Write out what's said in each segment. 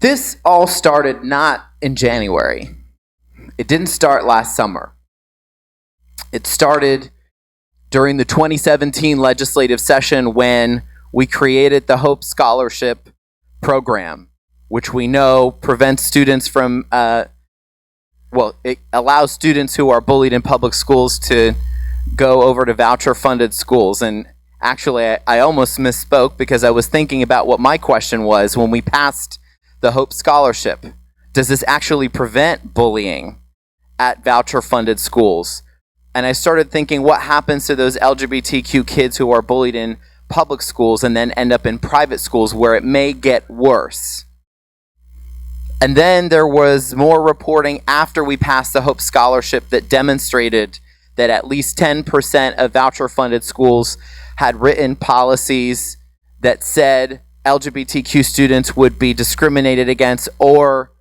This all started not in January. It didn't start last summer. It started during the 2017 legislative session when we created the Hope Scholarship Program, which we know prevents students from, it allows students who are bullied in public schools to go over to voucher-funded schools. And actually, I almost misspoke because I was thinking about what my question was when we passed the Hope Scholarship. Does this actually prevent bullying at voucher-funded schools? And I started thinking, what happens to those LGBTQ kids who are bullied in public schools and then end up in private schools where it may get worse? And then there was more reporting after we passed the Hope Scholarship that demonstrated that at least 10% of voucher-funded schools had written policies that said LGBTQ students would be discriminated against or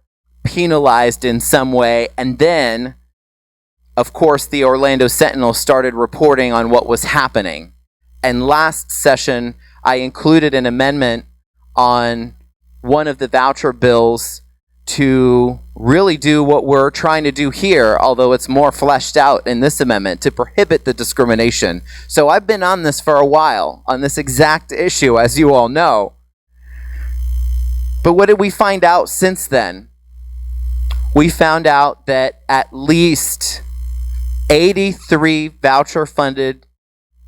penalized in some way. And then, of course, the Orlando Sentinel started reporting on what was happening. And last session, I included an amendment on one of the voucher bills to really do what we're trying to do here, although it's more fleshed out in this amendment, to prohibit the discrimination. So I've been on this for a while, on this exact issue, as you all know. But what did we find out since then? We found out that at least 83 voucher-funded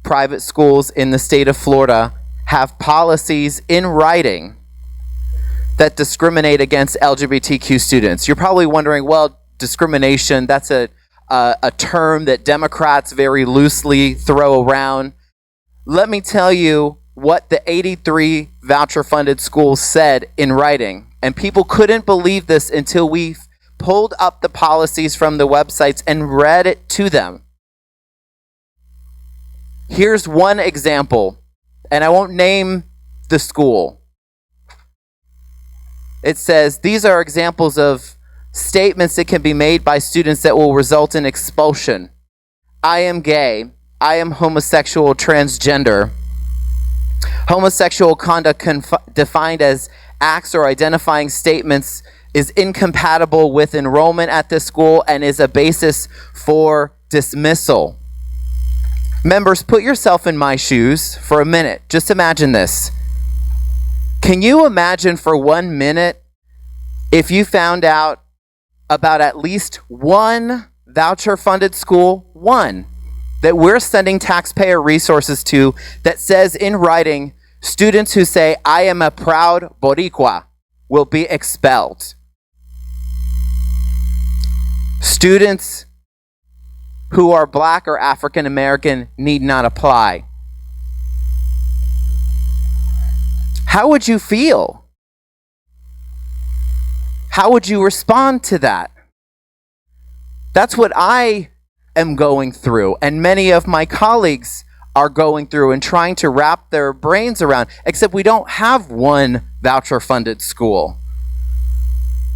private schools in the state of Florida have policies in writing that discriminate against LGBTQ students. You're probably wondering, well, discrimination, that's a term that Democrats very loosely throw around. Let me tell you what the 83 voucher-funded schools said in writing. And people couldn't believe this until we pulled up the policies from the websites and read it to them. Here's one example, and I won't name the school. It says, these are examples of statements that can be made by students that will result in expulsion. I am gay. I am homosexual, transgender. Homosexual conduct defined as acts or identifying statements is incompatible with enrollment at this school and is a basis for dismissal. Members, put yourself in my shoes for a minute. Just imagine this. Can you imagine for 1 minute if you found out about at least one voucher-funded school, one, that we're sending taxpayer resources to, that says in writing, students who say, I am a proud Boricua, will be expelled. Students who are Black or African American need not apply. How would you feel? How would you respond to that? That's what I am going through, and many of my colleagues are going through and trying to wrap their brains around, except we don't have one voucher-funded school.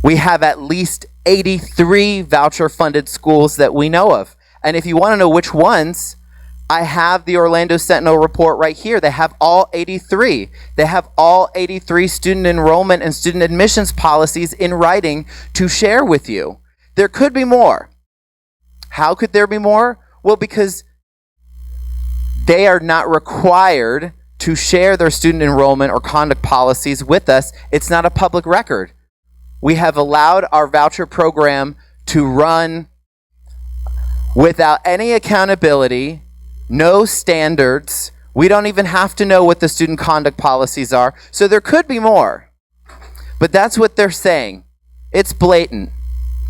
We have at least 83 voucher-funded schools that we know of. And if you want to know which ones, I have the Orlando Sentinel report right here. They have all 83. They have all 83 student enrollment and student admissions policies in writing to share with you. There could be more. How could there be more? Well, because they are not required to share their student enrollment or conduct policies with us. It's not a public record. We have allowed our voucher program to run without any accountability, no standards. We don't even have to know what the student conduct policies are. So there could be more. But that's what they're saying. It's blatant.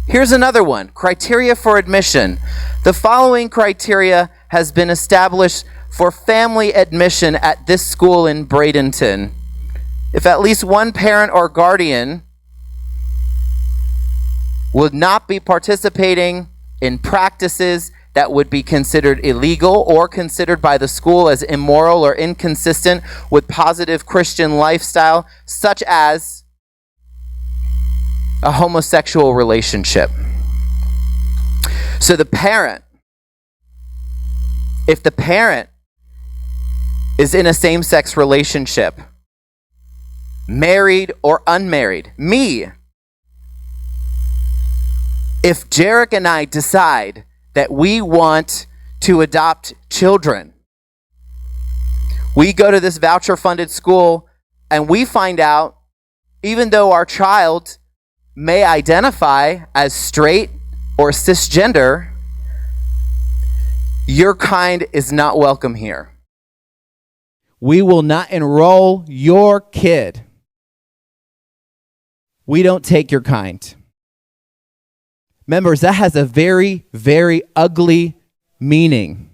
Here's another one. Criteria for admission. The following criteria has been established for family admission at this school in Bradenton. If at least one parent or guardian will not be participating in practices that would be considered illegal or considered by the school as immoral or inconsistent with positive Christian lifestyle, such as a homosexual relationship. So the parent, if the parent is in a same-sex relationship, married or unmarried. Me. If Jarek and I decide that we want to adopt children, we go to this voucher-funded school and we find out, even though our child may identify as straight or cisgender, your kind is not welcome here. We will not enroll your kid. We don't take your kind. Members, that has a very, very ugly meaning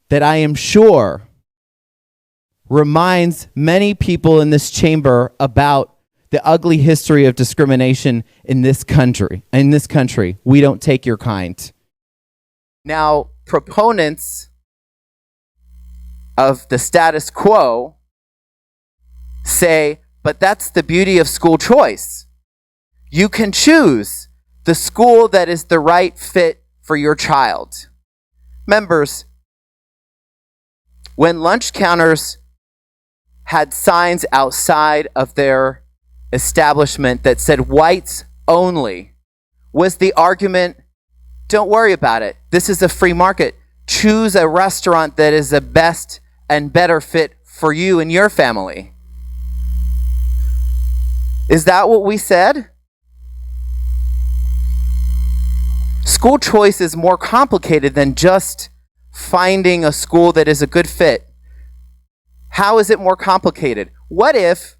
that I am sure reminds many people in this chamber about the ugly history of discrimination in this country. In this country, we don't take your kind. Now, proponents of the status quo say, but that's the beauty of school choice. You can choose the school that is the right fit for your child. Members, when lunch counters had signs outside of their establishment that said whites only, was the argument, don't worry about it. This is a free market. Choose a restaurant that is the best and better fit for you and your family. Is that what we said? School choice is more complicated than just finding a school that is a good fit. How is it more complicated? What if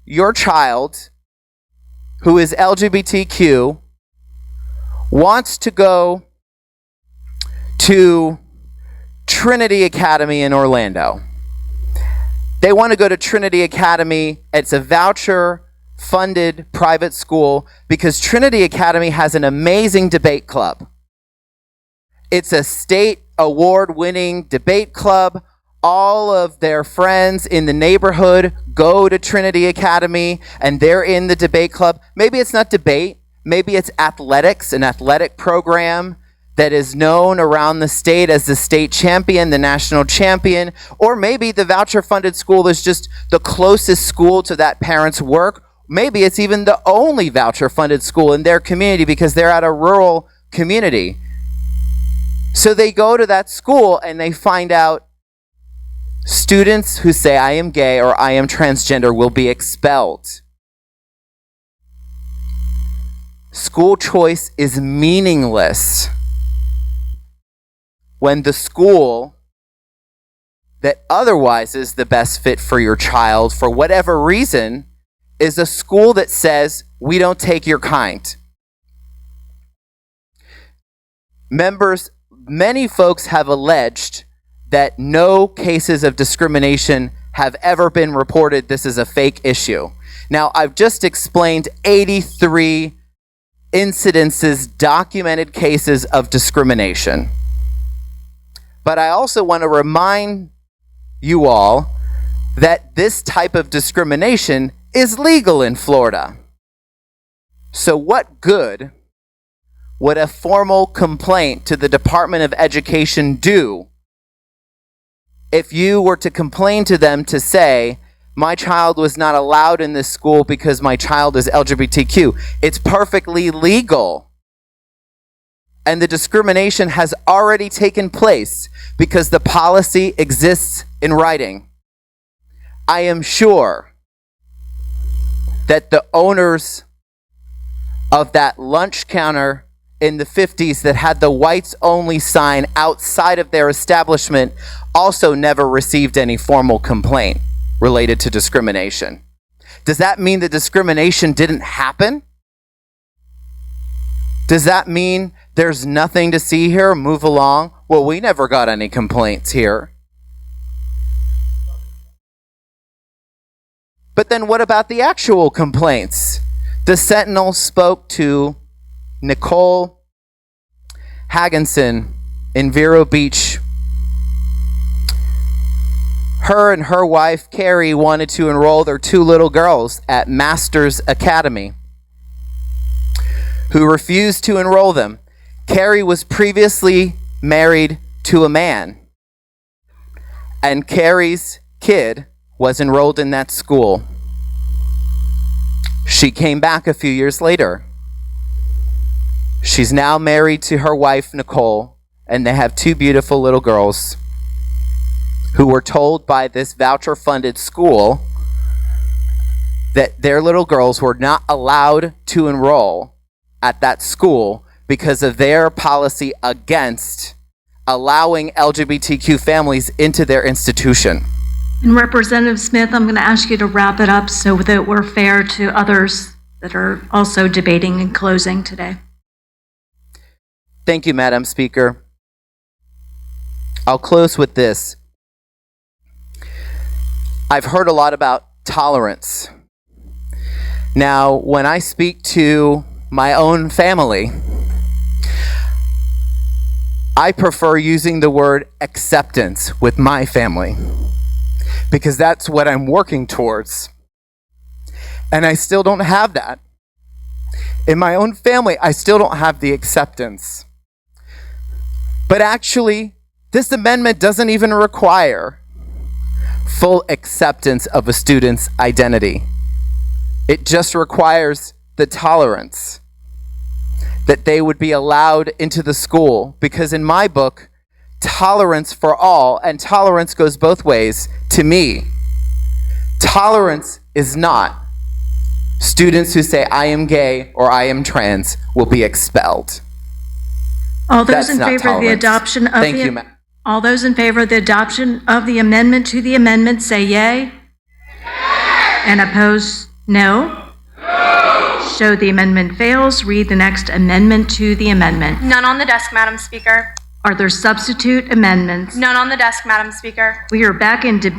your child, who is LGBTQ, wants to go to Trinity Academy in Orlando? They want to go to Trinity Academy. It's a voucher-funded private school because Trinity Academy has an amazing debate club. It's a state award-winning debate club. All of their friends in the neighborhood go to Trinity Academy and they're in the debate club. Maybe it's not debate. Maybe it's athletics, an athletic program that is known around the state as the state champion, the national champion. Or maybe the voucher-funded school is just the closest school to that parent's work. Maybe it's even the only voucher-funded school in their community because they're at a rural community. So they go to that school and they find out students who say, I am gay or I am transgender will be expelled. School choice is meaningless when the school that otherwise is the best fit for your child, for whatever reason, is a school that says, we don't take your kind. Members, many folks have alleged that no cases of discrimination have ever been reported. This is a fake issue. Now, I've just explained 83 incidences, documented cases of discrimination. But I also want to remind you all that this type of discrimination is legal in Florida. So what good would a formal complaint to the Department of Education do if you were to complain to them to say, my child was not allowed in this school because my child is LGBTQ? It's perfectly legal. And the discrimination has already taken place because the policy exists in writing. I am sure that the owners of that lunch counter in the 50s that had the whites only sign outside of their establishment also never received any formal complaint related to discrimination. Does that mean that discrimination didn't happen? Does that mean there's nothing to see here? Move along. Well, we never got any complaints here. But then what about the actual complaints? The Sentinel spoke to Nicole Hagginson in Vero Beach. Her and her wife, Carrie, wanted to enroll their two little girls at Masters Academy, who refused to enroll them. Carrie was previously married to a man, and Carrie's kid was enrolled in that school. She came back a few years later. She's now married to her wife, Nicole, and they have 2 beautiful little girls who were told by this voucher-funded school that their little girls were not allowed to enroll at that school because of their policy against allowing LGBTQ families into their institution. And Representative Smith, I'm going to ask you to wrap it up so that we're fair to others that are also debating and closing today. Thank you, Madam Speaker. I'll close with this. I've heard a lot about tolerance. Now, when I speak to my own family, I prefer using the word acceptance with my family because that's what I'm working towards. And I still don't have that. In my own family, I still don't have the acceptance. But actually, this amendment doesn't even require full acceptance of a student's identity. It just requires the tolerance that they would be allowed into the school, because in my book, tolerance for all, and tolerance goes both ways, to me, tolerance is not students who say I am gay or I am trans will be expelled. All those in favor of the adoption of all those in favor of the adoption of the amendment to the amendment say yay. Yay. And oppose no. So the amendment fails. Read the next amendment to the amendment. None on the desk, Madam Speaker. Are there substitute amendments? None on the desk, Madam Speaker. We are back in debate.